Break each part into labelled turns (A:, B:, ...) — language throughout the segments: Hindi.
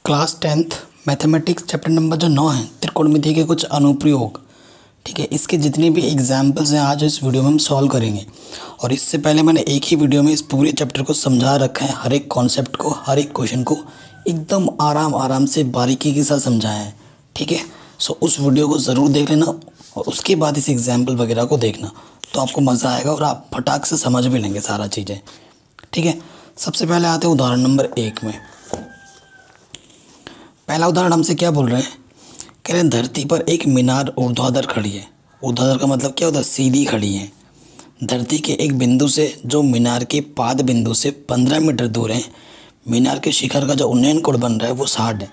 A: Class 10th mathematics chapter number जो 9 है त्रिकोणमिति के कुछ अनुप्रयोग। ठीक है, इसके जितने भी एग्जाम्पल्स हैं आज इस वीडियो में हम सॉल्व करेंगे। और इससे पहले मैंने एक ही वीडियो में इस पूरे चैप्टर को समझा रखा है, हर एक कॉन्सेप्ट को, हर एक क्वेश्चन को एकदम आराम से बारीकी के साथ समझाया है। ठीक है, सो उस वीडियो को ज़रूर देख लेना और उसके बाद इस एग्जाम्पल वगैरह को देखना, तो आपको मज़ा आएगा और आप फटाक से समझ भी लेंगे सारा चीज़ें। ठीक है, सबसे पहले आते हैं उदाहरण नंबर 1 में। पहला उदाहरण हमसे क्या बोल रहे हैं, कह रहे हैं धरती पर एक मीनार ऊर्ध्वाधर खड़ी है। ऊर्ध्वाधर का मतलब क्या होता है, सीधी खड़ी है। धरती के एक बिंदु से जो मीनार के पाद बिंदु से 15 मीटर दूर है, मीनार के शिखर का जो उन्नयन कोण बन रहा है वो 60 है।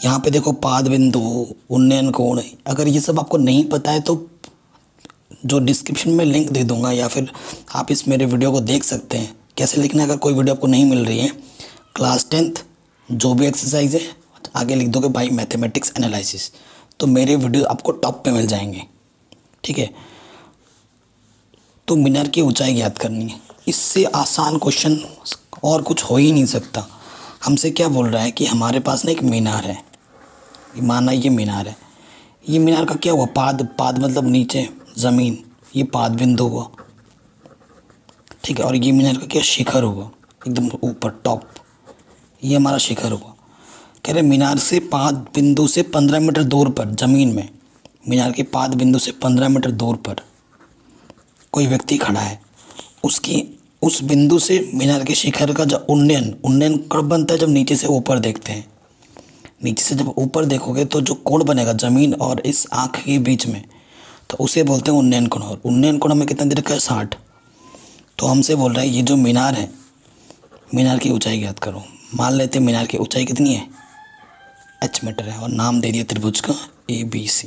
A: यहाँ पे देखो पाद बिंदु, उन्नयन कोण, अगर ये सब आपको नहीं पता है तो जो डिस्क्रिप्शन में लिंक दे दूंगा या फिर आप इस मेरे वीडियो को देख सकते हैं। कैसे लिखना है, अगर कोई वीडियो आपको नहीं मिल रही है, क्लास 10th जो भी एक्सरसाइज है आगे लिख दोगे भाई मैथमेटिक्स एनालिसिस, तो मेरे वीडियो आपको टॉप पे मिल जाएंगे। ठीक है, तो मीनार की ऊंचाई ज्ञात करनी है। इससे आसान क्वेश्चन और कुछ हो ही नहीं सकता। हमसे क्या बोल रहा है कि हमारे पास ना एक मीनार है, माना ये मीनार है। ये मीनार का क्या हुआ, पाद मतलब नीचे ज़मीन, ये पाद बिंदु हुआ। ठीक है, और ये मीनार का क्या, शिखर हुआ, एकदम ऊपर टॉप, ये हमारा शिखर हुआ। कह रहे मीनार से पाद बिंदु से 15 मीटर दूर पर ज़मीन में, मीनार के पाद बिंदु से 15 मीटर दूर पर कोई व्यक्ति खड़ा है। उसकी उस बिंदु से मीनार के शिखर का जो उन्नयन कब बनता है, जब नीचे से ऊपर देखते हैं। नीचे से जब ऊपर देखोगे तो जो कोण बनेगा ज़मीन और इस आँख के बीच में, तो उसे बोलते हैं उन्नयन कोण। और उन्नयन कोण हमें कितना दे रखा है, 60। तो हमसे बोल रहा है ये जो मीनार है, मीनार की ऊंचाई ज्ञात करो। मान लेते हैं मीनार की ऊंचाई कितनी है, h मीटर है, और नाम दे दिया त्रिभुज का ABC।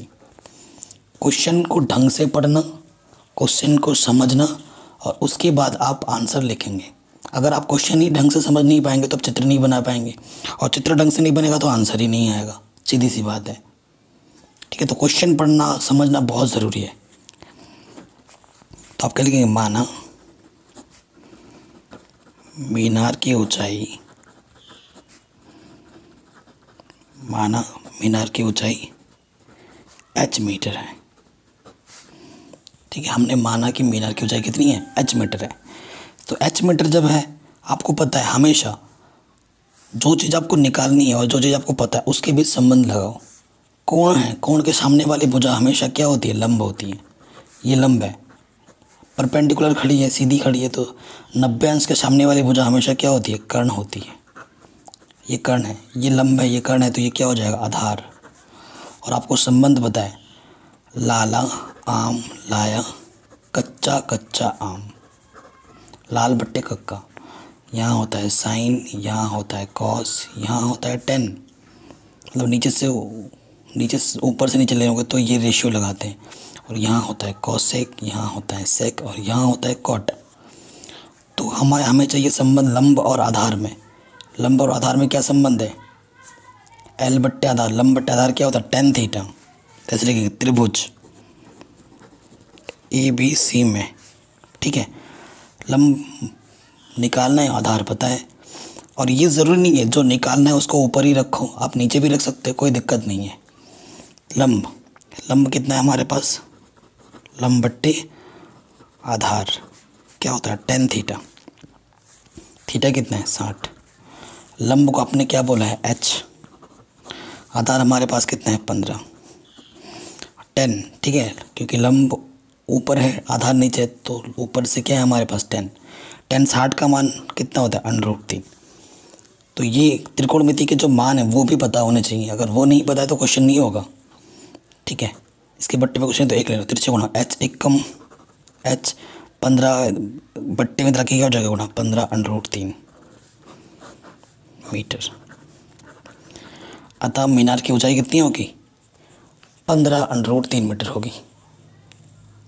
A: क्वेश्चन को ढंग से पढ़ना, क्वेश्चन को समझना, और उसके बाद आप आंसर लिखेंगे। अगर आप क्वेश्चन ही ढंग से समझ नहीं पाएंगे तो आप चित्र नहीं बना पाएंगे, और चित्र ढंग से नहीं बनेगा तो आंसर ही नहीं आएगा। सीधी सी बात है। ठीक है, तो क्वेश्चन पढ़ना समझना बहुत ज़रूरी है। तो आप क्या लिखेंगे, माना मीनार की ऊंचाई, माना मीनार की ऊंचाई h मीटर है। ठीक है, हमने माना कि मीनार की ऊंचाई कितनी है, h मीटर है। तो h मीटर जब है, आपको पता है हमेशा जो चीज़ आपको निकालनी है और जो चीज़ आपको पता है उसके बीच संबंध लगाओ। कोण है, कोण के सामने वाली भुजा हमेशा क्या होती है, लंब होती है। ये लंब है, परपेंडिकुलर खड़ी है, सीधी खड़ी है, तो 90 अंश के सामने वाली भुजा हमेशा क्या होती है, कर्ण होती है। ये कर्ण है, ये लंब है, ये कर्ण है, तो ये क्या हो जाएगा, आधार। और आपको संबंध पता है, लाला आम लाया, कच्चा कच्चा आम, लाल बट्टे कक्का। यहाँ होता है साइन, यहाँ होता है कॉस, यहाँ होता है टेन। मतलब नीचे से ऊपर से नीचे ले तो ये रेशियो लगाते हैं। और यहाँ होता है कॉसेक, यहाँ होता है सेक, और यहाँ होता है कॉट। तो हमें चाहिए संबंध लंब और आधार में। लंब और आधार में क्या संबंध है, एल बट्टे आधार। लंब बट्टे आधार क्या होता है, tan थीटा। कैसे लिखेंगे, त्रिभुज ABC में। ठीक है, लंब निकालना है, आधार पता है। और ये ज़रूरी नहीं है जो निकालना है उसको ऊपर ही रखो, आप नीचे भी रख सकते हो, कोई दिक्कत नहीं है। लंब कितना है हमारे पास, लंब बट्टे आधार क्या होता है, tan थीटा। थीटा कितना है, 60। लंब को आपने क्या बोला है, h। आधार हमारे पास कितना है, 15। 10। ठीक है, क्योंकि लंब ऊपर है, आधार नीचे है, तो ऊपर से क्या है हमारे पास 10। 60 का मान कितना होता है, √3। तो ये त्रिकोणमिति के जो मान है वो भी पता होने चाहिए। अगर वो नहीं पता है तो क्वेश्चन नहीं होगा। ठीक है, इसके बट्टे में क्वेश्चन तो एक ले लो, तिरछे गुणा h एकम h 15 बट्टे में रखिए, क्या हो जाएगा गुणा 15 √3 मीटर। अतः मीनार की ऊंचाई कितनी होगी, 15 √3 मीटर होगी।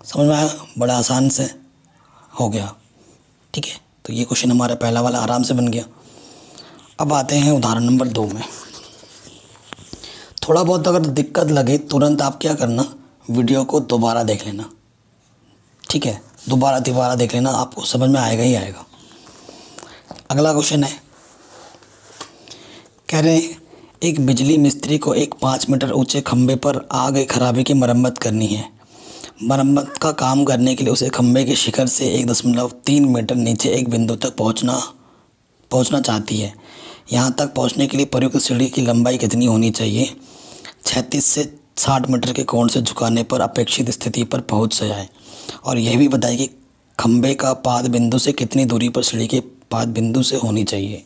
A: समझ में आया, बड़ा आसान से हो गया। ठीक है, तो ये क्वेश्चन हमारा पहला वाला आराम से बन गया। अब आते हैं उदाहरण नंबर 2 में। थोड़ा बहुत अगर दिक्कत लगे तुरंत आप क्या करना, वीडियो को दोबारा देख लेना। ठीक है, दोबारा देख लेना, आपको समझ में आएगा ही आएगा। अगला क्वेश्चन है, कह रहे हैं एक बिजली मिस्त्री को एक 5 मीटर ऊंचे खंभे पर आ गई खराबी की मरम्मत करनी है। मरम्मत का काम करने के लिए उसे खंभे के शिखर से 1.3 मीटर नीचे एक बिंदु तक पहुंचना चाहती है। यहां तक पहुंचने के लिए प्रयुक्त सीढ़ी की लंबाई कितनी होनी चाहिए? 36 से 60 मीटर के कोण से झुकाने पर अपेक्षित स्थिति पर पहुंच जाए। और यह भी बताए कि खंभे का पाद बिंदु से कितनी दूरी पर सीढ़ी के पाद बिंदु से होनी चाहिए।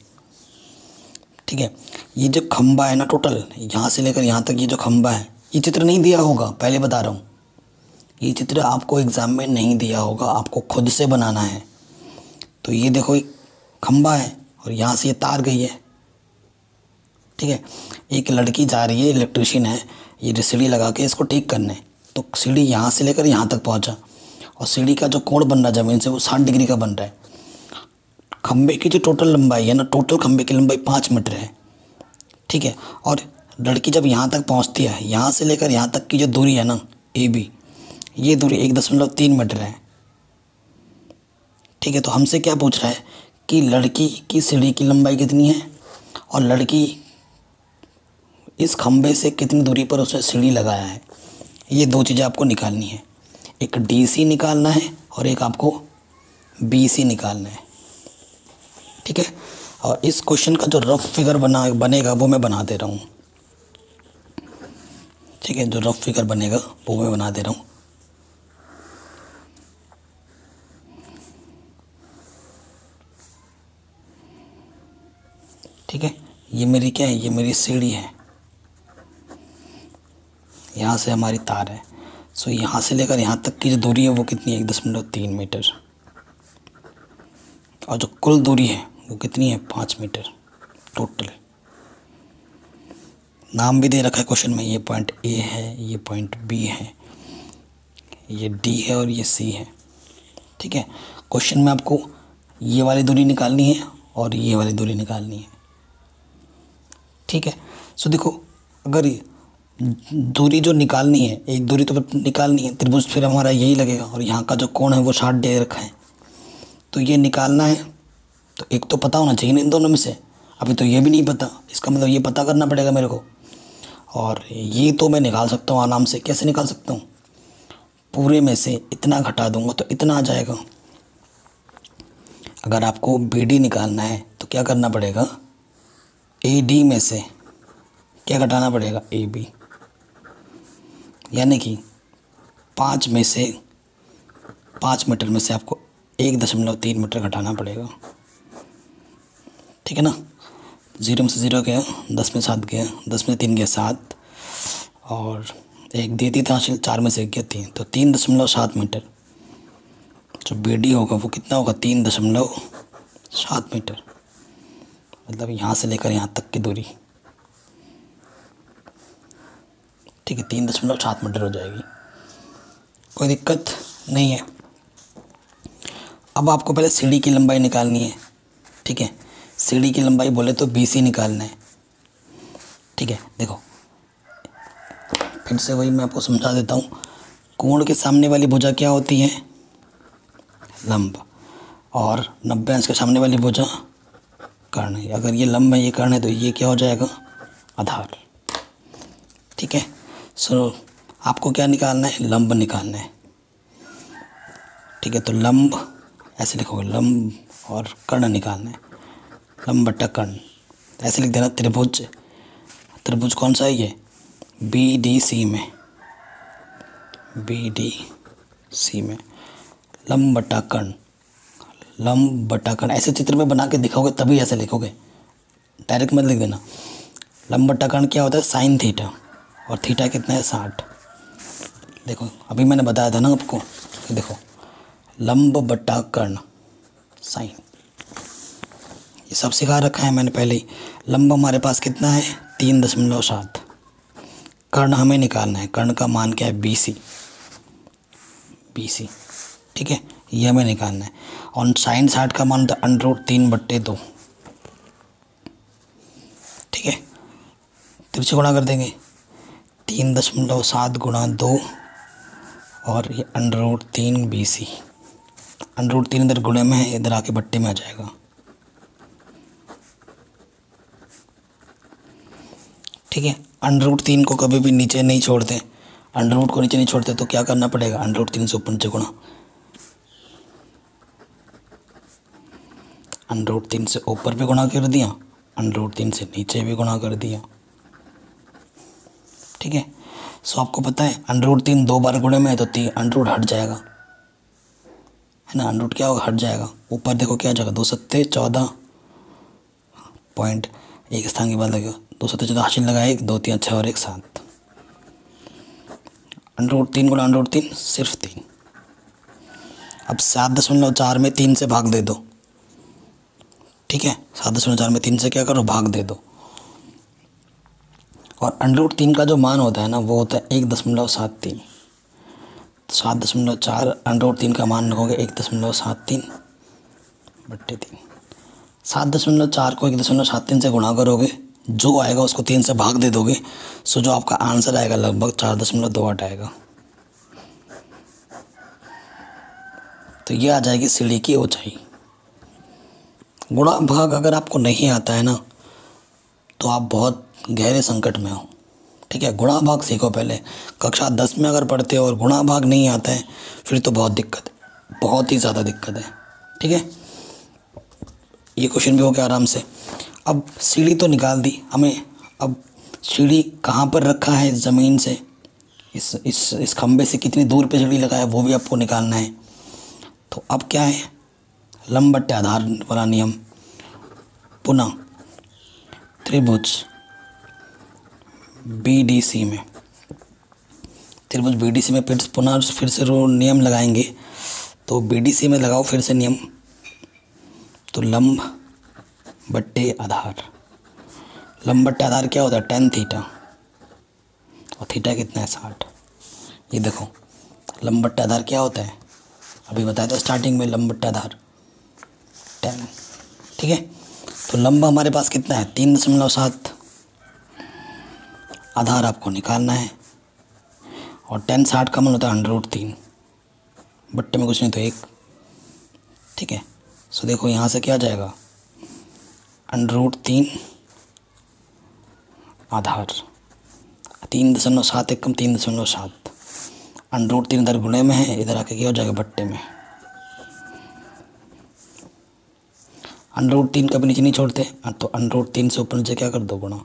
A: ठीक है, ये जो खंभा है ना, टोटल यहाँ से लेकर यहाँ तक ये जो खंभा है, ये चित्र नहीं दिया होगा, पहले बता रहा हूँ, ये चित्र आपको एग्ज़ाम में नहीं दिया होगा, आपको खुद से बनाना है। तो ये देखो एक खंभा है और यहाँ से ये तार गई है। ठीक है, एक लड़की जा रही है, इलेक्ट्रिशियन है, ये सीढ़ी लगा के इसको ठीक करने। तो सीढ़ी यहाँ से लेकर यहाँ तक पहुँचा और सीढ़ी का जो कोण बन रहा है ज़मीन से वो 60 डिग्री का बन रहा है। खंभे की जो टोटल लंबाई है ना, टोटल खंभे की लंबाई 5 मीटर है। ठीक है, और लड़की जब यहाँ तक पहुँचती है, यहाँ से लेकर यहाँ तक की जो दूरी है ना AB, ये दूरी 1.3 मीटर है। ठीक है, तो हमसे क्या पूछ रहा है कि लड़की की सीढ़ी की लंबाई कितनी है और लड़की इस खंभे से कितनी दूरी पर उसने सीढ़ी लगाया है। ये दो चीज़ें आपको निकालनी है, एक DC निकालना है और एक आपको BC निकालना है। ठीक है, और इस क्वेश्चन का जो रफ फिगर बनेगा वो मैं बना दे रहा हूँ। ठीक है, जो रफ फिगर बनेगा वो मैं बना दे रहा हूँ। ठीक है, ये मेरी क्या है, ये मेरी सीढ़ी है, यहाँ से हमारी तार है। सो यहाँ से लेकर यहाँ तक की जो दूरी है वो कितनी है, 1.3 मीटर। और जो कुल दूरी है वो कितनी है, 5 मीटर टोटल। नाम भी दे रखा है क्वेश्चन में, ये पॉइंट A है, ये पॉइंट B है, ये D है और ये C है। ठीक है, क्वेश्चन में आपको ये वाली दूरी निकालनी है और ये वाली दूरी निकालनी है। ठीक है, सो देखो, अगर दूरी जो निकालनी है, एक दूरी तो निकालनी है, त्रिभुज फिर हमारा यही लगेगा और यहाँ का जो कोण है वो 60 दे रखा है, तो ये निकालना है। तो एक तो पता होना चाहिए ना इन दोनों में से, अभी तो ये भी नहीं पता, इसका मतलब ये पता करना पड़ेगा मेरे को। और ये तो मैं निकाल सकता हूँ आराम से। कैसे निकाल सकता हूँ, पूरे में से इतना घटा दूंगा तो इतना आ जाएगा। अगर आपको BD निकालना है तो क्या करना पड़ेगा, AD में से क्या घटाना पड़ेगा, AB, यानी कि 5 मीटर में से आपको 1.3 मीटर घटाना पड़ेगा। ठीक है ना, 0 में से 0 गया, 10 में 7 गया, 10 में 3 गया 7, और एक दे दी था 4 में से 1 गया 3, तो 3.7 मीटर। जो BD होगा वो कितना होगा, 3.7 मीटर, मतलब यहाँ से लेकर यहाँ तक की दूरी। ठीक है, 3.7 मीटर हो जाएगी, कोई दिक्कत नहीं है। अब आपको पहले सीढ़ी की लंबाई निकालनी है। ठीक है, सीढ़ी की लंबाई बोले तो BC निकालना है। ठीक है, देखो फिर से वही मैं आपको समझा देता हूँ। कोण के सामने वाली भुजा क्या होती है, लंब, और 90 अंश के सामने वाली भुजा कर्ण है। अगर ये लंब है, ये कर्ण है, तो ये क्या हो जाएगा, आधार। ठीक है, सो आपको क्या निकालना है, लंब निकालना है। ठीक है, तो लंब ऐसे लिखोगे, लंब और कर्ण निकालना है, लंब बट्टा कर्ण ऐसे लिख देना। त्रिभुज कौन सा है ये, BDC में, BDC में लंब बट्टा कर्ण, लंब बट्टा कर्ण ऐसे चित्र में बना के दिखाओगे तभी ऐसे लिखोगे, डायरेक्ट मत लिख देना। लंब बट्टा कर्ण क्या होता है, sin थीटा, और थीटा कितना है, 60। देखो अभी मैंने बताया था ना आपको, देखो लंब बट्टा कर्ण साइन, ये सब सिखा रखा है मैंने पहले ही। लंब हमारे पास कितना है, 3.7। कर्ण हमें निकालना है, कर्ण का मान क्या है, BC। ठीक है, ये हमें निकालना है। और sin 60 का मान था √3/2। ठीक है, तिरछे गुणा कर देंगे, 3.7 गुणा 2 और ये √3 BC। √3 इधर गुणे में है, इधर आके बट्टे में आ जाएगा। ठीक है। √3 को कभी भी नीचे नहीं छोड़ते, √ को नीचे नहीं छोड़ते, तो क्या करना पड़ेगा, √3 से ऊपर नीचे गुणा, √3 से ऊपर भी गुणा कर दिया, √3 से नीचे भी गुणा कर दिया। ठीक है। सो आपको पता है √3 दो बार गुणे में है तो √, हट जाएगा, है ना, √ क्या होगा, हट जाएगा। ऊपर देखो क्या आ जाएगा, 2 सत्ते 14 पॉइंट, एक स्थान के बाद लगेगा, 2 सत्ते 14 हासिल लगा, 1 2 3 6 और 1 7, √3 गुणा √3 सिर्फ 3। अब 7.4 में 3 से भाग दे दो। ठीक है, 7.4 में 3 से क्या करो, भाग दे दो। और √3 का जो मान होता है ना, वो होता है 1.73। 7.4 √3 का मान रखोगे 1.73 बट्टे 3। 7.4 को 1.73 से गुणा करोगे, जो आएगा उसको 3 से भाग दे दोगे, सो जो आपका आंसर आएगा लगभग 4.28 आएगा। तो ये आ जाएगी सीढ़ी की ऊंचाई। गुणा भाग अगर आपको नहीं आता है ना, तो आप बहुत गहरे संकट में हो। ठीक है, गुणा भाग सीखो पहले। कक्षा 10 में अगर पढ़ते हो और गुणा भाग नहीं आता है, फिर तो बहुत दिक्कत है, बहुत ही ज़्यादा दिक्कत है। ठीक है, ये क्वेश्चन भी हो गया आराम से। अब सीढ़ी तो निकाल दी हमें, अब सीढ़ी कहाँ पर रखा है ज़मीन से, इस खंबे से कितनी दूर पे सीढ़ी लगा है वो भी आपको निकालना है। तो अब क्या है, लंब बट्टे आधार वाला नियम, पुनः त्रिभुज BDC में, त्रिभुज BDC में फिर से नियम लगाएंगे। तो BDC में लगाओ फिर से नियम, तो लंब बट्टे आधार, लंब बट्टे आधार क्या होता है, tan थीटा, और थीटा कितना है 60। ये देखो लंब बट्टे आधार क्या होता है, अभी बताया था स्टार्टिंग में, लंब बट्टे आधार tan। ठीक है, तो लंब हमारे पास कितना है 3.7, आधार आपको निकालना है, और tan 60 का मान होता है √3, बट्टे में कुछ नहीं तो 1। ठीक है, सो देखो यहाँ से क्या आ जाएगा, √3 आधार, 3.7 कम 3.7, √3 इधर गुणे में है, इधर आके क्या हो जाएगा, बट्टे में। √3 कभी नीचे नहीं छोड़ते, तो √3 से ऊपर नीचे क्या कर दो, गुणा।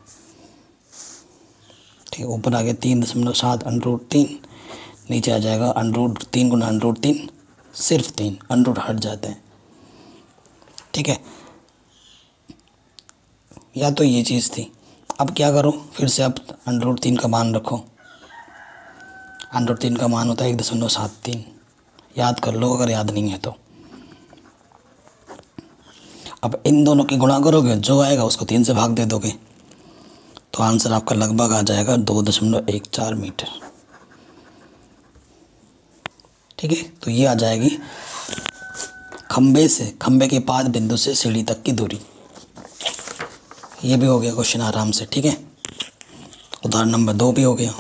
A: ठीक है, ऊपर आ गया 3.7 √3, नीचे आ जाएगा √3 गुना √3 सिर्फ 3, √ हट जाते हैं। ठीक है, या तो ये चीज़ थी। अब क्या करो, फिर से अब √3 का मान रखो, √3 का मान होता है 1.73, याद कर लो अगर याद नहीं है तो। अब इन दोनों की गुणा करोगे, जो आएगा उसको 3 से भाग दे दोगे, तो आंसर आपका लगभग आ जाएगा 2.14 मीटर। ठीक है, तो ये आ जाएगी खंबे के पाद बिंदु से सीढ़ी तक की दूरी। ये भी हो गया क्वेश्चन आराम से। ठीक है, उदाहरण नंबर 2 भी हो गया।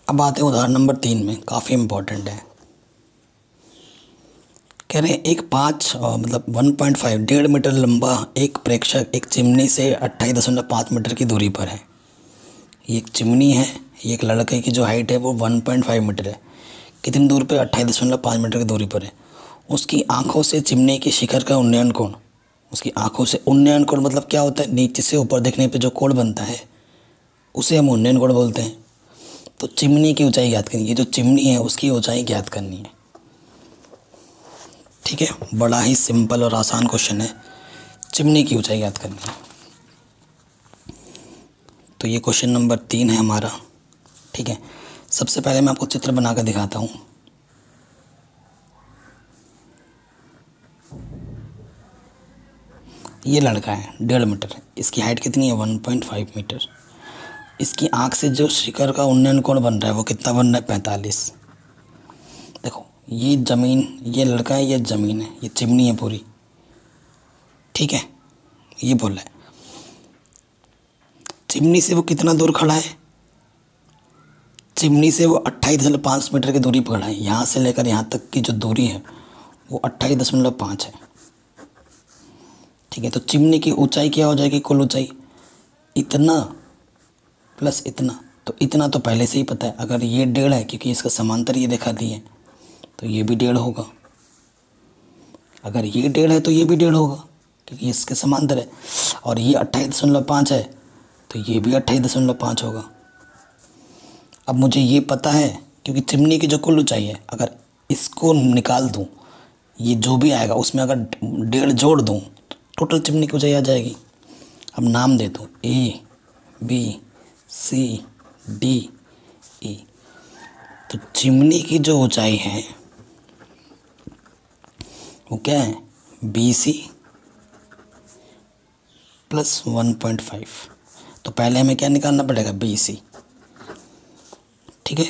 A: अब आते हैं उदाहरण नंबर 3 में, काफ़ी इम्पोर्टेंट है। कह रहे हैं एक 1.5 मीटर लंबा एक प्रेक्षक एक चिमनी से 28.5 मीटर की दूरी पर है। ये एक चिमनी है, ये एक लड़के की जो हाइट है वो 1.5 मीटर है। कितनी दूर पे, 28.5 मीटर की दूरी पर है। उसकी आंखों से चिमनी के शिखर का उन्नयन कोण, उसकी आंखों से उन्नयन कोण मतलब क्या होता है, नीचे से ऊपर देखने पे जो कोण बनता है उसे हम उन्नयन कोण बोलते हैं। तो चिमनी की ऊंचाई ज्ञात करनी है, जो चिमनी है उसकी ऊंचाई ज्ञात करनी है। ठीक है, बड़ा ही सिंपल और आसान क्वेश्चन है, चिमनी की ऊंचाई ज्ञात करनी है। तो ये क्वेश्चन नंबर 3 है हमारा। ठीक है, सबसे पहले मैं आपको चित्र बना कर दिखाता हूँ। ये लड़का है 1.5 मीटर, इसकी हाइट कितनी है 1.5 मीटर। इसकी आँख से जो शिखर का उन्नयन कोण बन रहा है वो कितना बन रहा है 45। देखो ये ज़मीन, ये लड़का है, ये ज़मीन है, ये चिमनी है पूरी। ठीक है, ये बोल रहा है चिमनी से वो कितना दूर खड़ा है, चिमनी से वो 28.5 मीटर की दूरी पर खड़ा है। यहाँ से लेकर यहाँ तक की जो दूरी है वो 28.5 है। ठीक है, तो चिमनी की ऊंचाई क्या हो जाएगी, कुल ऊंचाई इतना प्लस इतना, तो इतना तो पहले से ही पता है। अगर ये 1.5 है क्योंकि इसका समांतर ये दिखा दिए है, तो ये भी 1.5 होगा। अगर ये 1.5 है तो ये भी 1.5 होगा क्योंकि इसके समांतर है। और ये 28.5 है तो ये भी 28.5 होगा। अब मुझे ये पता है क्योंकि चिमनी की जो कुल ऊंचाई है, अगर इसको निकाल दूँ, ये जो भी आएगा उसमें अगर 1.5 जोड़ दूँ, टोटल चिमनी की ऊंचाई आ जाएगी। अब नाम दे दूँ ABCDE, तो चिमनी की जो ऊंचाई है वो क्या है, BC + 1.5। तो पहले हमें क्या निकालना पड़ेगा, BC। ठीक है,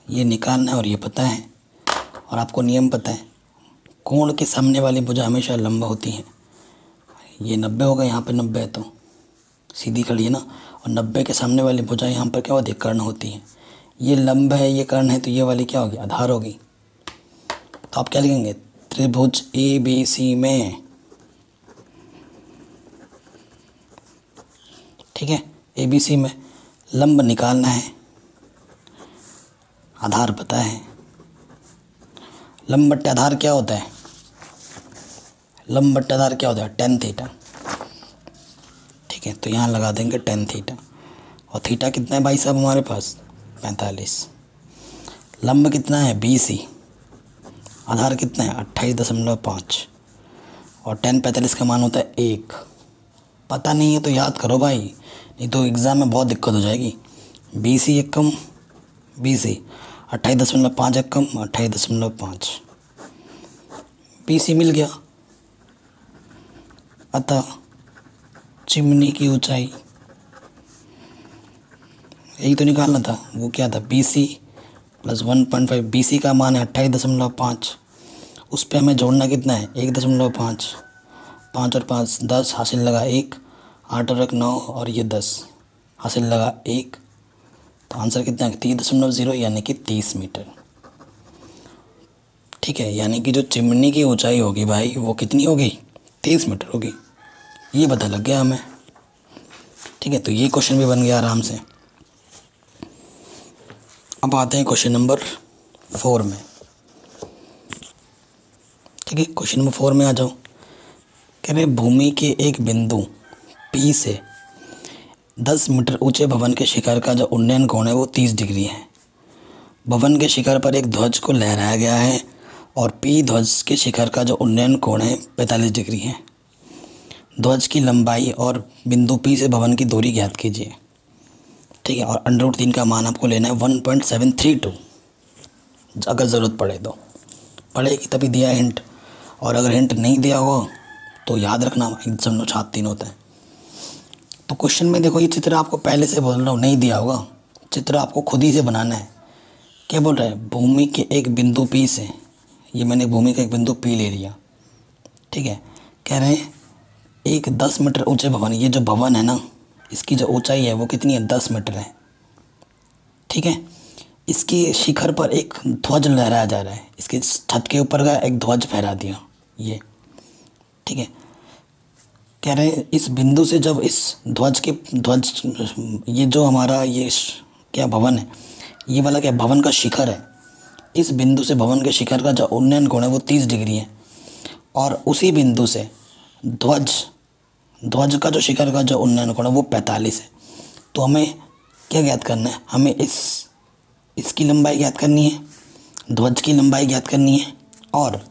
A: ये निकालना है और ये पता है। और आपको नियम पता है, कोण के सामने वाली भुजा हमेशा लंब होती है। ये 90 होगा, यहाँ पे 90 है तो सीधी खड़ी है ना। और 90 के सामने वाली भुजा यहाँ पर क्या होती है, कर्ण होती है। ये लंब है, ये कर्ण है, तो ये वाली क्या होगी, आधार होगी। तो आप क्या लिखेंगे, त्रिभुज ABC में, ठीक है, ABC में लंब निकालना है, आधार पता है। लंब बट्टे आधार क्या होता है, लंब बट्टे आधार क्या होता है, tan थीटा। ठीक है, तो यहाँ लगा देंगे tan थीटा। और थीटा कितना है भाई साहब हमारे पास, 45। लंब कितना है, BC। आधार कितना है, 28.5। और tan 45 का मान होता है 1। पता नहीं है तो याद करो भाई, नहीं तो एग्ज़ाम में बहुत दिक्कत हो जाएगी। BC एकम BC, 28.5 एकम 28.5, BC मिल गया। अतः चिमनी की ऊंचाई, यही तो निकालना था, वो क्या था, BC + 1.5। BC का मान है 28.5, उस पर हमें जोड़ना कितना है, 1.5। 5 और 5 10, हासिल लगा 1, 8 और 1 9, और ये 10 हासिल लगा 1। तो आंसर कितना है, 3.0, यानी कि 30 मीटर। ठीक है, यानी कि जो चिमनी की ऊंचाई होगी भाई वो कितनी होगी, 30 मीटर होगी। ये पता लग गया हमें। ठीक है, तो ये क्वेश्चन भी बन गया आराम से। अब आते हैं क्वेश्चन नंबर 4 में। ठीक है, क्वेश्चन नंबर 4 में आ जाओ। कह रहे भूमि के एक बिंदु P से 10 मीटर ऊंचे भवन के शिखर का जो उन्नयन कोण है वो 30 डिग्री है। भवन के शिखर पर एक ध्वज को लहराया गया है और P ध्वज के शिखर का जो उन्नयन कोण है 45 डिग्री है। ध्वज की लंबाई और बिंदु P से भवन की दूरी ज्ञात कीजिए। ठीक है, और √3 का मान आपको लेना है 1.732, अगर ज़रूरत पड़े तो। पड़ेगी तभी दिया है हिंट, और अगर हिंट नहीं दिया हो तो याद रखना 1.73 होता है। तो क्वेश्चन में देखो, ये चित्र आपको पहले से बोल रहा हूँ, नहीं दिया होगा, चित्र आपको खुद ही से बनाना है। क्या बोल रहा है, भूमि के एक बिंदु P से, ये मैंने भूमि का एक बिंदु P ले लिया। ठीक है, कह रहे हैं एक 10 मीटर ऊंचे भवन, ये जो भवन है ना, इसकी जो ऊंचाई है वो कितनी है, 10 मीटर है। ठीक है, इसके शिखर पर एक ध्वज लहराया जा रहा है, इसके छत के ऊपर का एक ध्वज फहरा दिया ये। ठीक है, कह रहे हैं इस बिंदु से जब इस ध्वज ये जो हमारा ये क्या भवन है, ये वाला क्या भवन का शिखर है, इस बिंदु से भवन के शिखर का जो उन्नयन कोण है वो 30 डिग्री है। और उसी बिंदु से ध्वज का जो शिखर का जो उन्नयन कोण है वो 45 है। तो हमें क्या ज्ञात करना है, हमें इसकी लंबाई ज्ञात करनी है, ध्वज की लंबाई ज्ञात करनी है, और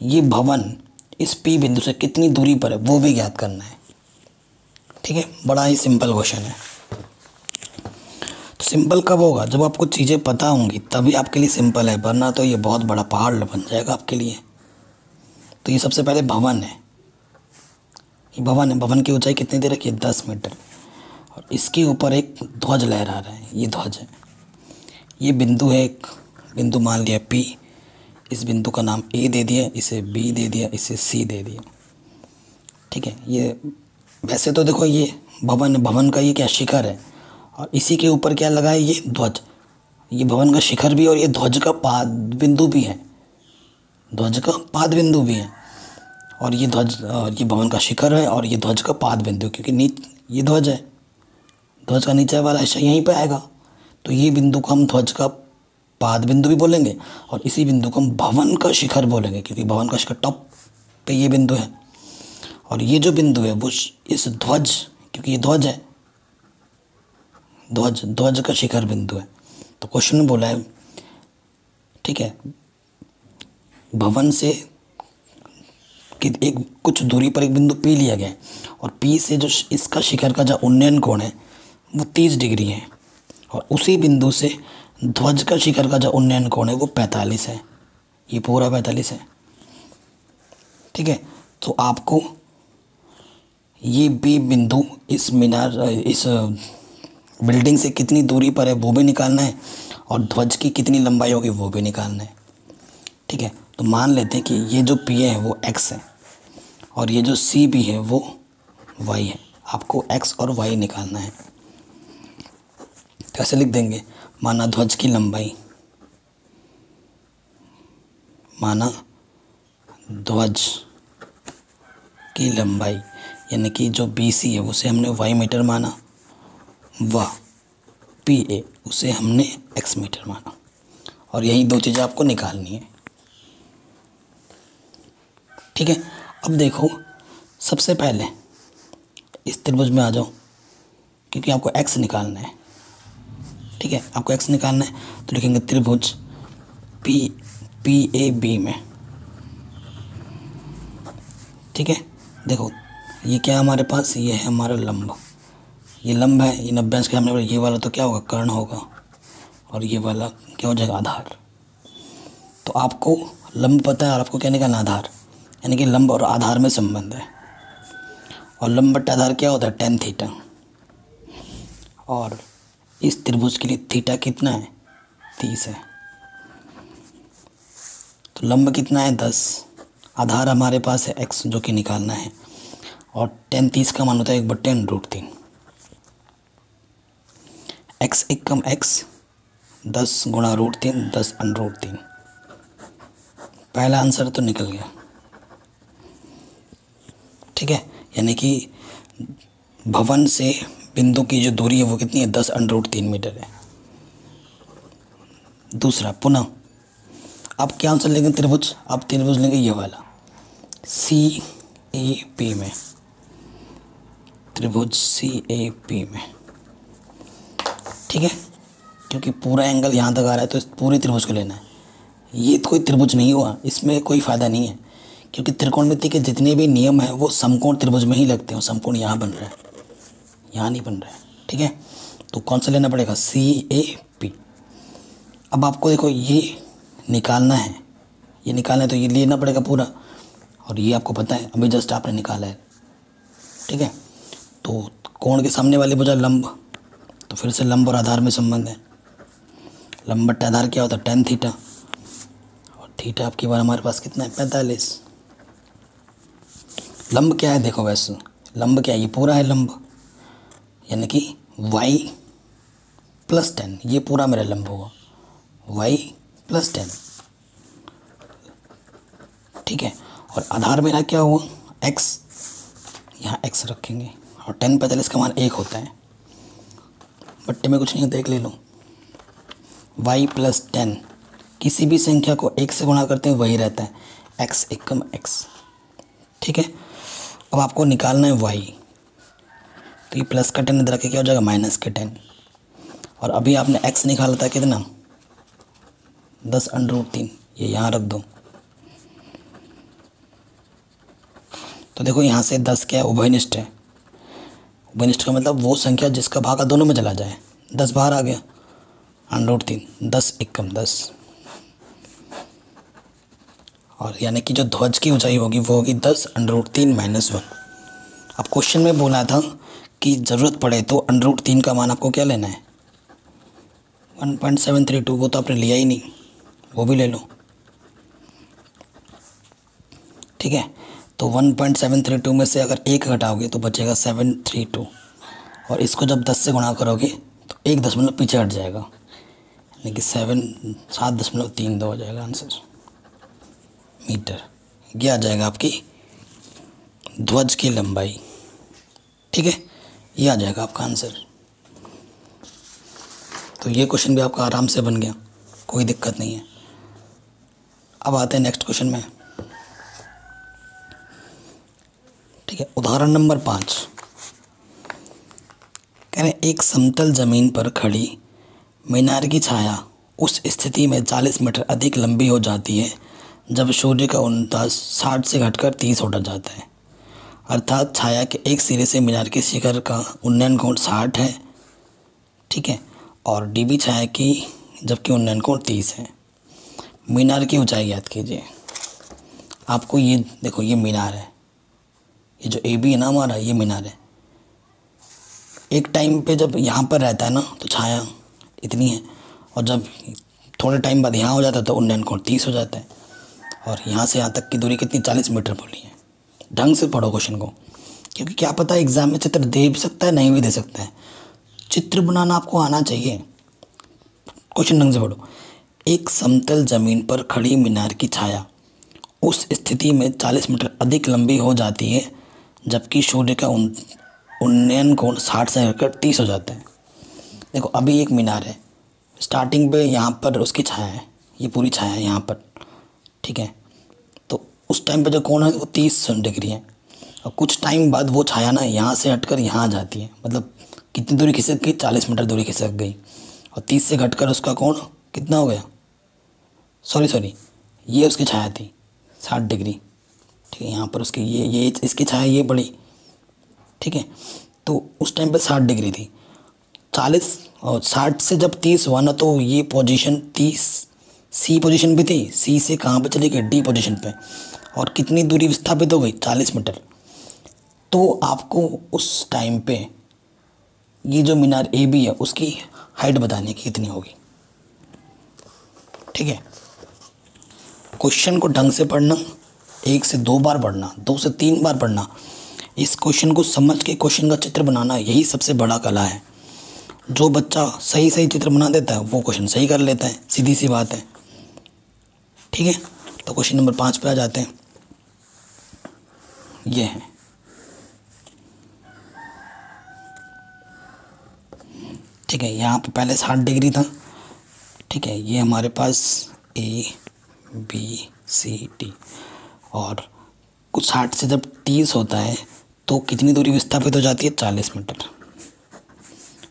A: ये भवन इस P बिंदु से कितनी दूरी पर है वो भी ज्ञात करना है। ठीक है, बड़ा ही सिंपल क्वेश्चन है। तो सिंपल कब होगा, जब आपको चीज़ें पता होंगी तभी आपके लिए सिंपल है, वरना तो ये बहुत बड़ा पहाड़ बन जाएगा आपके लिए। तो ये सबसे पहले भवन है, ये भवन है, भवन की ऊंचाई कितनी दे रखी है, 10 मीटर, और इसके ऊपर एक ध्वज लहरा रहा है, ये ध्वज है। ये बिंदु है, एक बिंदु मान लिया P, इस बिंदु का नाम A दे दिया, इसे B दे दिया, इसे C दे दिया। ठीक है, ये वैसे तो देखो ये भवन का ये क्या शिखर है, और इसी के ऊपर क्या लगा है, ये ध्वज, ये भवन का शिखर भी और ये ध्वज का पाद बिंदु भी है, ध्वज का पाद बिंदु भी है। और ये ध्वज और ये भवन का शिखर है और ये ध्वज का पाद बिंदु, क्योंकि ये ध्वज है, ध्वज का नीचे वाला हिस्सा यहीं पे आएगा, तो ये बिंदु को हम ध्वज का पाद बिंदु भी बोलेंगे और इसी बिंदु को हम भवन का शिखर बोलेंगे, क्योंकि भवन का शिखर टॉप पे ये बिंदु है। और ये जो बिंदु है वो इस ध्वज, क्योंकि ये ध्वज है, ध्वज का शिखर बिंदु है। तो क्वेश्चन में बोला है, ठीक है, भवन से कि एक कुछ दूरी पर एक बिंदु P लिया गया है और P से जो इसका शिखर का जो उन्नयन कोण है वो 30 डिग्री है और उसी बिंदु से ध्वज का शिखर का जो उन्नयन कोण है वो 45 है, ये पूरा 45 है। ठीक है, तो आपको ये B बिंदु इस मीनार, इस बिल्डिंग से कितनी दूरी पर है वो भी निकालना है और ध्वज की कितनी लंबाई होगी वो भी निकालना है। ठीक है, तो मान लेते हैं कि ये जो P है वो x है और ये जो CB है वो y है। आपको x और y निकालना है। कैसे लिख देंगे? माना ध्वज की लंबाई, माना ध्वज की लंबाई यानी कि जो BC है उसे हमने y मीटर माना व PA उसे हमने x मीटर माना और यही दो चीज़ें आपको निकालनी है। ठीक है, अब देखो सबसे पहले इस त्रिभुज में आ जाओ क्योंकि आपको x निकालना है। ठीक है, आपको x निकालना है तो लिखेंगे त्रिभुज PAB में। ठीक है, देखो ये क्या है हमारे पास, ये है हमारा लंब, ये लंब है, ये 90 अंश के सामने, ये वाला तो क्या होगा, कर्ण होगा और ये वाला क्या हो जाएगा, आधार। तो आपको लंब पता है और आपको क्या निकालना, आधार, यानी कि लंब और आधार में संबंध है और लंब बट्टा आधार क्या होता है, tan थीटा। और इस त्रिभुज के लिए थीटा कितना है, 30 है। तो लंब कितना है, 10, आधार हमारे पास है x जो कि निकालना है और tan 30 का मान होता है 1/√3। x एकम x 10 गुणा √3 10√3। पहला आंसर तो निकल गया। ठीक है, यानी कि भवन से बिंदु की जो दूरी है वो कितनी है, 10√3 मीटर है। दूसरा पुनः अब क्या आंसर लेंगे त्रिभुज, अब त्रिभुज लेंगे ये वाला CAP में, त्रिभुज CAP में। ठीक है, क्योंकि पूरा एंगल यहाँ तक आ रहा है तो इस पूरे त्रिभुज को लेना है। ये तो कोई त्रिभुज नहीं हुआ, इसमें कोई फ़ायदा नहीं है क्योंकि त्रिकोणमिति के जितने भी नियम हैं वो समकोण त्रिभुज में ही लगते हैं। समकोण यहाँ बन रहा है, यहाँ नहीं बन रहा है। ठीक है, तो कौन सा लेना पड़ेगा, CAP। अब आपको देखो ये निकालना है, ये निकालना है तो ये लेना पड़ेगा पूरा और ये आपको पता है अभी जस्ट आपने निकाला है। ठीक है, तो कोण के सामने वाली भुजा लंब, तो फिर से लंब और आधार में संबंध है। लंब बट्टा आधार क्या होता है, tan थीटा और थीटा आपकी बार हमारे पास कितना है, 45। लंब क्या है, देखो वैसे लंब क्या है, ये पूरा है लंब यानी कि y + tan, ये पूरा मेरा लंब होगा y + tan। ठीक है, और आधार मेरा क्या हुआ, x, यहाँ x रखेंगे और tan 45 का मान 1 होता है। बट्टे में कुछ नहीं है, देख ले लो, y + tan किसी भी संख्या को 1 से गुणा करते हैं वही रहता है, x एकम x। ठीक है, अब आपको निकालना है y, तो ये प्लस का 10 इधर रखे क्या हो जाएगा, माइनस के 10। और अभी आपने x निकाला था कितना, 10√3, ये यहाँ रख दो। तो देखो यहाँ से 10 क्या है, उभयनिष्ठ है। उभयनिष्ठ का मतलब वो संख्या जिसका भागा दोनों में चला जाए। 10 बाहर आ गया, √3, 10 एकम 10। और यानी कि जो ध्वज की ऊंचाई होगी वो होगी 10√3 - 1। अब क्वेश्चन में बोला था कि ज़रूरत पड़े तो √3 का मान आपको क्या लेना है, 1.732, वो तो आपने लिया ही नहीं, वो भी ले लो। ठीक है, तो 1.732 में से अगर 1 घटाओगे तो बचेगा 732 और इसको जब 10 से गुणा करोगे तो 1 दशमलव पीछे हट जाएगा, यानी कि 7.32 हो जाएगा आंसर मीटर। ये आ जाएगा आपकी ध्वज की लंबाई। ठीक है, ये आ जाएगा आपका आंसर। तो ये क्वेश्चन भी आपका आराम से बन गया, कोई दिक्कत नहीं है। अब आते हैं नेक्स्ट क्वेश्चन में। ठीक है, उदाहरण नंबर 5 कह रहे हैं एक समतल ज़मीन पर खड़ी मीनार की छाया उस स्थिति में 40 मीटर अधिक लंबी हो जाती है जब सूर्य का उन्नत 60 से घटकर 30 हो जाता है। अर्थात छाया के एक सिरे से मीनार के शिखर का उन्नयन कोण 60 है, ठीक है, और डीबी छाया की जबकि उन्नयन कोण 30 है। मीनार की ऊंचाई याद कीजिए। आपको ये देखो, ये मीनार है, ये जो ए बी है ना हमारा, ये मीनार है। एक टाइम पे जब यहाँ पर रहता है ना तो छाया इतनी है, और जब थोड़े टाइम बाद यहाँ हो जाता है तो उन्नयन कोण 30 हो जाता है। और यहाँ से यहाँ तक की दूरी कितनी, 40 मीटर बोली है। ढंग से पढ़ो क्वेश्चन को, क्योंकि क्या पता एग्ज़ाम में चित्र दे भी सकता है, नहीं भी दे सकता है। चित्र बनाना आपको आना चाहिए। क्वेश्चन ढंग से पढ़ो। एक समतल ज़मीन पर खड़ी मीनार की छाया उस स्थिति में 40 मीटर अधिक लंबी हो जाती है जबकि सूर्य का उन्नयन कोण 60 से घटकर 30 हो जाता है। देखो, अभी एक मीनार है, स्टार्टिंग पे यहाँ पर उसकी छाया है, ये पूरी छाया है यहाँ पर, ठीक है। तो उस टाइम पे जो कोण है वो 30 डिग्री है, और कुछ टाइम बाद वो छाया ना यहाँ से हटकर यहाँ आ जाती है। मतलब कितनी दूरी खिसक गई, 40 मीटर दूरी खिसक गई, और 30 से घटकर उसका कोण कितना हो गया, सॉरी ये उसकी छाया थी 60 डिग्री, ठीक है। यहाँ पर उसकी ये इसकी छाया ये बड़ी, ठीक है। तो उस टाइम पे 60 डिग्री थी। 40 और 60 से जब 30 हुआ ना तो ये पोजीशन 30 सी पोजीशन भी थी। सी से कहाँ पे चली गई, डी पोजीशन पे, और कितनी दूरी विस्थापित हो गई, 40 मीटर। तो आपको उस टाइम पे ये जो मीनार ए बी है उसकी हाइट बताने की कितनी होगी, ठीक है। क्वेश्चन को ढंग से पढ़ना, 1 से 2 बार पढ़ना, 2 से 3 बार पढ़ना। इस क्वेश्चन को समझ के क्वेश्चन का चित्र बनाना, यही सबसे बड़ा कला है। जो बच्चा सही चित्र बना देता है वो क्वेश्चन सही कर लेता है, सीधी सी बात है, ठीक है। तो क्वेश्चन नंबर 5 पे आ जाते हैं। ये है, ठीक है। यहाँ पे पहले 60 डिग्री था, ठीक है। ये हमारे पास ए बी सी डी, और कुछ 60 से जब 30 होता है तो कितनी दूरी विस्थापित हो जाती है, 40 मीटर।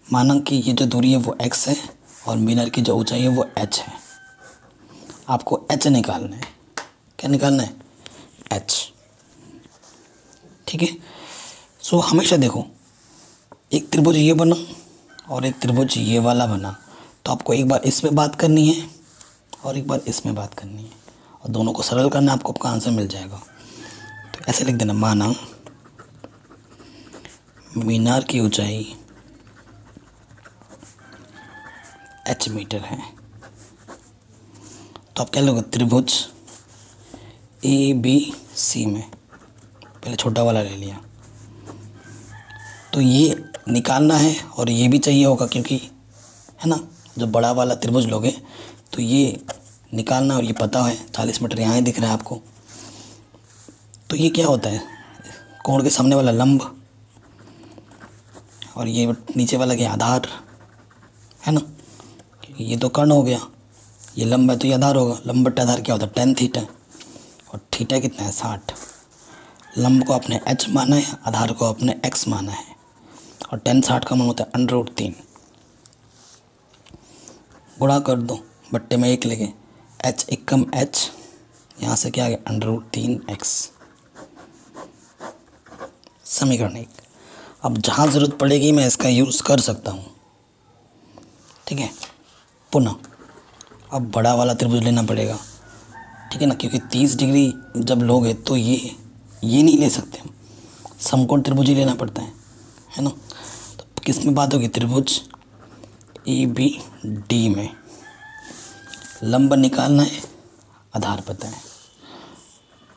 A: माना कि ये जो दूरी है वो x है और मीनार की जो ऊंचाई है वो h है। आपको h निकालना है। क्या निकालना है, h, ठीक है। सो हमेशा देखो, एक त्रिभुज ये बना और एक त्रिभुज ये वाला बना, तो आपको एक बार इसमें बात करनी है और एक बार इसमें बात करनी है, और दोनों को सरल करना, आपको आपका आंसर मिल जाएगा। तो ऐसे लिख देना, माना मीनार की ऊंचाई h मीटर है, तो आप क्या लोगे, त्रिभुज ए बी सी में पहले छोटा वाला ले लिया, तो ये निकालना है और ये भी चाहिए होगा, क्योंकि है ना, जब बड़ा वाला त्रिभुज लोगे तो ये निकालना, और ये पता है 40 मीटर यहाँ ही दिख रहा है आपको। तो ये क्या होता है, कोण के सामने वाला लंब, और ये नीचे वाला क्या, आधार, है ना, क्योंकि ये तो कर्ण हो गया, ये लंब है तो ये आधार होगा। लंब बट्टा आधार क्या होता है, tan थीटा, और थीटा कितना है, 60। लंब को आपने h माना है, आधार को आपने x माना है, और tan 60 का मान होता है √3। गुणा कर दो, बट्टे में 1 लेके, h एकम h, यहाँ से क्या आ गया, √3x। समीकरण 1। अब जहाँ ज़रूरत पड़ेगी मैं इसका यूज़ कर सकता हूँ, ठीक है। पुनः अब बड़ा वाला त्रिभुज लेना पड़ेगा, ठीक है ना, क्योंकि 30 डिग्री जब लोगे तो ये नहीं ले सकते हम, समकोण त्रिभुज ही लेना पड़ता है ना। तो किस में बात होगी, त्रिभुज ए बी डी में। लंब निकालना है, आधार पता है,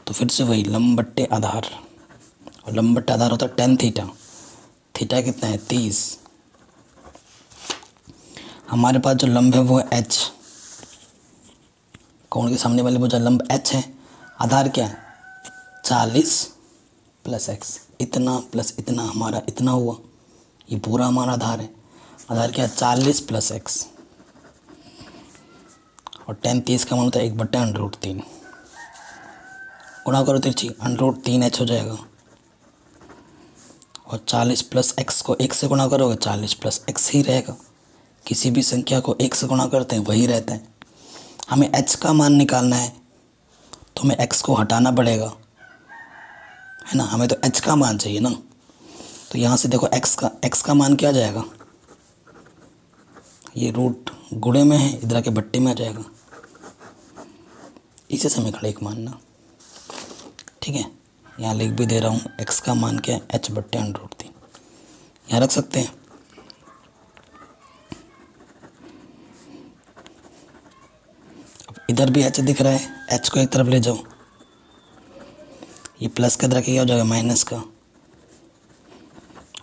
A: तो फिर से वही लंब बट्टे आधार, और लंब बट्टे आधार होता है tan थीटा। थीटा कितना है, 30। हमारे पास जो लंब है वो है h, कोण के सामने वाले वो जो लंब h है, आधार क्या है, 40 + x, इतना प्लस इतना हमारा इतना हुआ, ये पूरा हमारा आधार है। आधार क्या है? 40 प्लस एक्स, और 10 का मान होता है 1/√3। गुणा करो तिरछी, √3h हो जाएगा, और 40 प्लस एक्स को 1 से गुणा करोगे 40 प्लस एक्स ही रहेगा। किसी भी संख्या को 1 से गुणा करते हैं वही रहता है। हमें h का मान निकालना है तो हमें x को हटाना पड़ेगा, है ना। हमें तो h का मान चाहिए ना। तो यहाँ से देखो x का मान क्या आ जाएगा? ये रूट गुणे में है, इधर आके बट्टे में आ जाएगा। इसे समीकरण 1 मानना, ठीक है। यहाँ लिख भी दे रहा हूँ, x का मान क्या है? h/√3। यहाँ रख सकते हैं। अब इधर भी h दिख रहा है, h को एक तरफ ले जाओ, ये प्लस का इधर क्या हो जाएगा? माइनस का,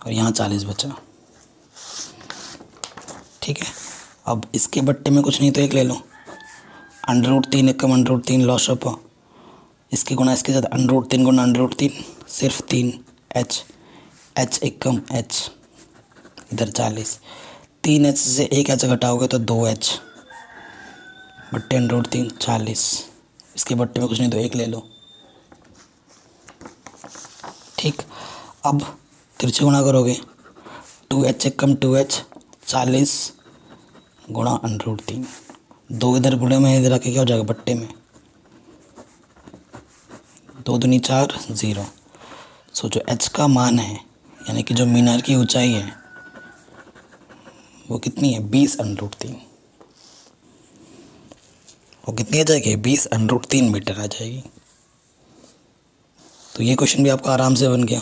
A: और यहाँ 40 बचा, ठीक है। अब इसके बट्टे में कुछ नहीं तो 1 ले लो, √3 1 कम √3 लॉस ऑफ, इसके गुणा इसके साथ √3 गुणा √3 सिर्फ 3 h 1 कम h, इधर 40, 3h से 1h घटाओगे तो 2h बट्टे √3 40, इसके बट्टे में कुछ नहीं तो 1 ले लो, ठीक। अब तिरछे गुणा करोगे, 2h 1 कम 2h 40 गुणा √3, 2 इधर गुणे में इधर आके क्या हो जाएगा? बट्टे में, 2 दूनी 4 0। सो जो h का मान है, यानी कि जो मीनार की ऊंचाई है वो कितनी है? 20√3। वो कितनी आ जाएगी? 20√3 मीटर आ जाएगी। तो ये क्वेश्चन भी आपका आराम से बन गया,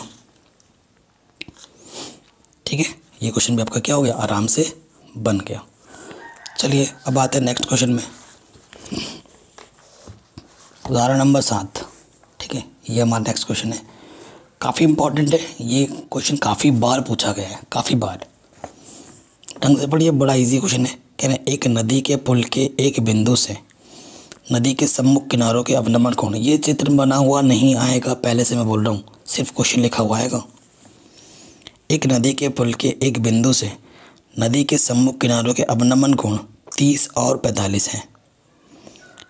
A: ठीक है। ये क्वेश्चन भी आपका क्या हो गया? आराम से बन गया। चलिए अब आते हैं नेक्स्ट क्वेश्चन में। उदाहरण नंबर 7, ठीक है। ये हमारा नेक्स्ट क्वेश्चन है, काफ़ी इम्पोर्टेंट है। ये क्वेश्चन काफ़ी बार पूछा गया है, काफ़ी बार। ढंग से पढ़िए, बड़ा इजी क्वेश्चन है। कह रहे हैं एक नदी के पुल के एक बिंदु से नदी के सम्मुख किनारों के अवनमन कोण। ये चित्र बना हुआ नहीं आएगा, पहले से मैं बोल रहा हूँ, सिर्फ क्वेश्चन लिखा हुआ आएगा। एक नदी के पुल के एक बिंदु से नदी के सम्मुख किनारों के अवनमन कोण 30 और 45 हैं।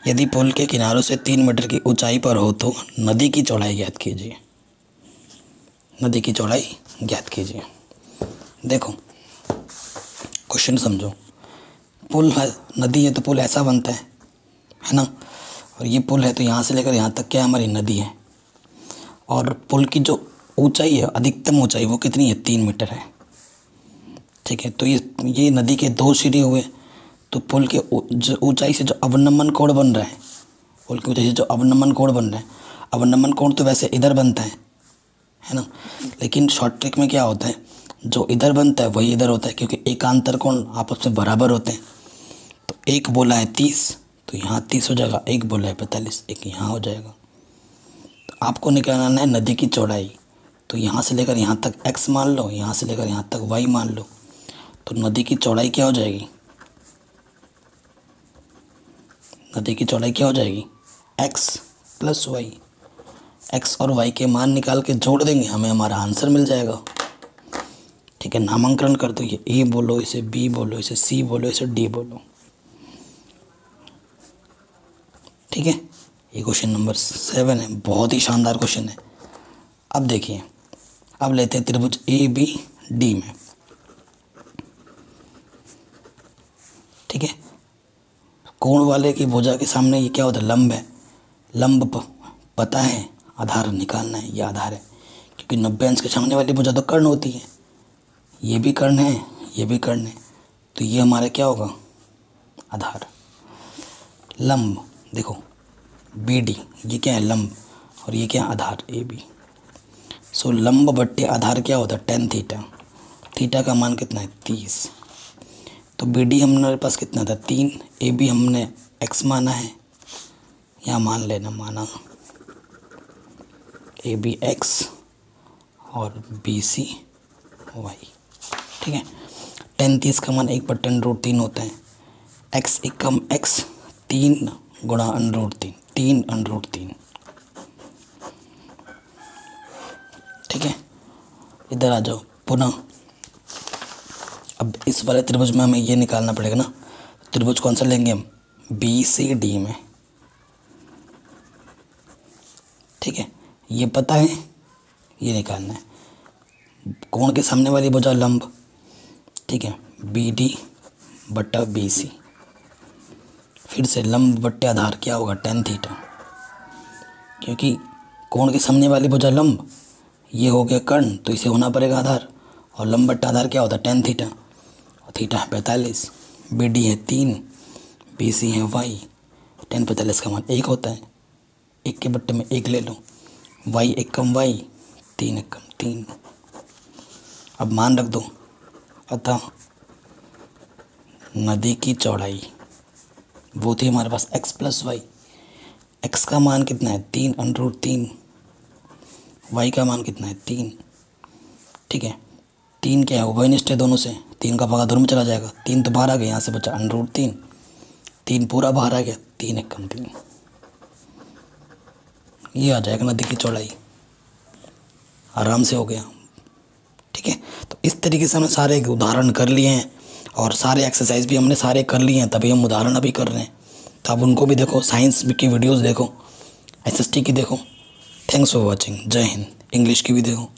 A: यदि पुल के किनारों से 3 मीटर की ऊंचाई पर हो तो नदी की चौड़ाई ज्ञात कीजिए। नदी की चौड़ाई ज्ञात कीजिए। देखो क्वेश्चन समझो, पुल है, नदी है तो पुल ऐसा बनता है ना। और ये पुल है तो यहाँ से लेकर यहाँ तक क्या हमारी नदी है, और पुल की जो ऊंचाई है, अधिकतम ऊंचाई वो कितनी है? 3 मीटर है, ठीक है। तो ये नदी के 2 सिरे हुए, तो पुल के ऊंचाई से जो अवनमन कोण बन रहा है, पुल की ऊंचाई से जो अवनमन कोण बन रहा है, अवनमन कोण तो वैसे इधर बनता है ना। लेकिन शॉर्ट ट्रिक में क्या होता है, जो इधर बनता है वही इधर होता है, क्योंकि एकांतर कोण आपस में बराबर होते हैं। तो एक बोला है 30, तो यहाँ 30 हो जाएगा, एक बोला है 45, एक यहाँ हो जाएगा। तो आपको निकालना है नदी की चौड़ाई। तो यहाँ से लेकर यहाँ तक x मान लो, यहाँ से लेकर यहाँ तक y मान लो, तो नदी की चौड़ाई क्या हो जाएगी? नदी की चौड़ाई क्या हो जाएगी? x + y। x और y के मान निकाल के जोड़ देंगे, हमें हमारा आंसर मिल जाएगा, ठीक है। नामांकन कर दो, ये a बोलो, इसे b बोलो, इसे c बोलो, इसे d बोलो, ठीक है। ये क्वेश्चन नंबर 7 है, बहुत ही शानदार क्वेश्चन है। अब देखिए, अब लेते हैं त्रिभुज ABD में, ठीक है। कोण वाले की भुजा के सामने ये क्या होता है? लंब है। लंब पता है, आधार निकालना है, ये आधार है, क्योंकि 90 अंश के सामने वाली भुजा तो कर्ण होती है। ये भी कर्ण है, ये भी कर्ण है, तो ये हमारा क्या होगा? आधार। लंब देखो BD, ये क्या है? लंब, और ये क्या है? आधार AB। सो लंब बट्टे आधार क्या होता है? tan theta. थीटा का मान कितना है? 30। तो BD हमारे पास कितना था? 3। AB हमने x माना है, यहाँ मान लेना, माना AB x और BC y, ठीक है। tan 30 का मान 1/√3 होता है। x 1 कम x 3 गुणा √3, 3√3, ठीक है। इधर आ जाओ पुनः, अब इस वाले त्रिभुज में हमें ये निकालना पड़ेगा ना, त्रिभुज कौन सा लेंगे हम, बी सी डी में, ठीक है। ये पता है, ये निकालना है। कोण के सामने वाली भुजा लंब, ठीक है, बी डी बट्टा बी सी। फिर से लंब बट्टे आधार क्या होगा, tan थीटा, क्योंकि कोण के सामने वाली भुजा लंब, ये हो गया कर्ण, तो इसे होना पड़ेगा आधार, और लंब बट्टा आधार क्या होता है, tan थीटा, और थीटा है 45, बी डी है 3, बी सी है y, tan 45 का मान 1 होता है, 1 के बट्टे में 1 ले लो, y 1 कम y, 3 1 कम 3। अब मान रख दो, अतः नदी की चौड़ाई वो थी हमारे पास x प्लस वाई, x का मान कितना है 3 √3, y का मान कितना है 3, ठीक है। 3 क्या है, उभयनिष्ठ है दोनों से, 3 का भागा दोनों में चला जाएगा, 3 तो बाहर आ गया, यहाँ से बचा √3, 3 पूरा बाहर आ गया, 3 1 कम 3, ये आ जाएगा नदी की चौड़ाई, आराम से हो गया, ठीक है। तो इस तरीके से हमने सारे उदाहरण कर लिए हैं और सारे एक्सरसाइज भी हमने सारे कर लिए हैं, तभी हम उदाहरण अभी कर रहे हैं। तो आप उनको भी देखो, साइंस की वीडियोस देखो, एसएसटी की देखो। Thanks for watching. जय हिंद। इंग्लिश की भी देखो।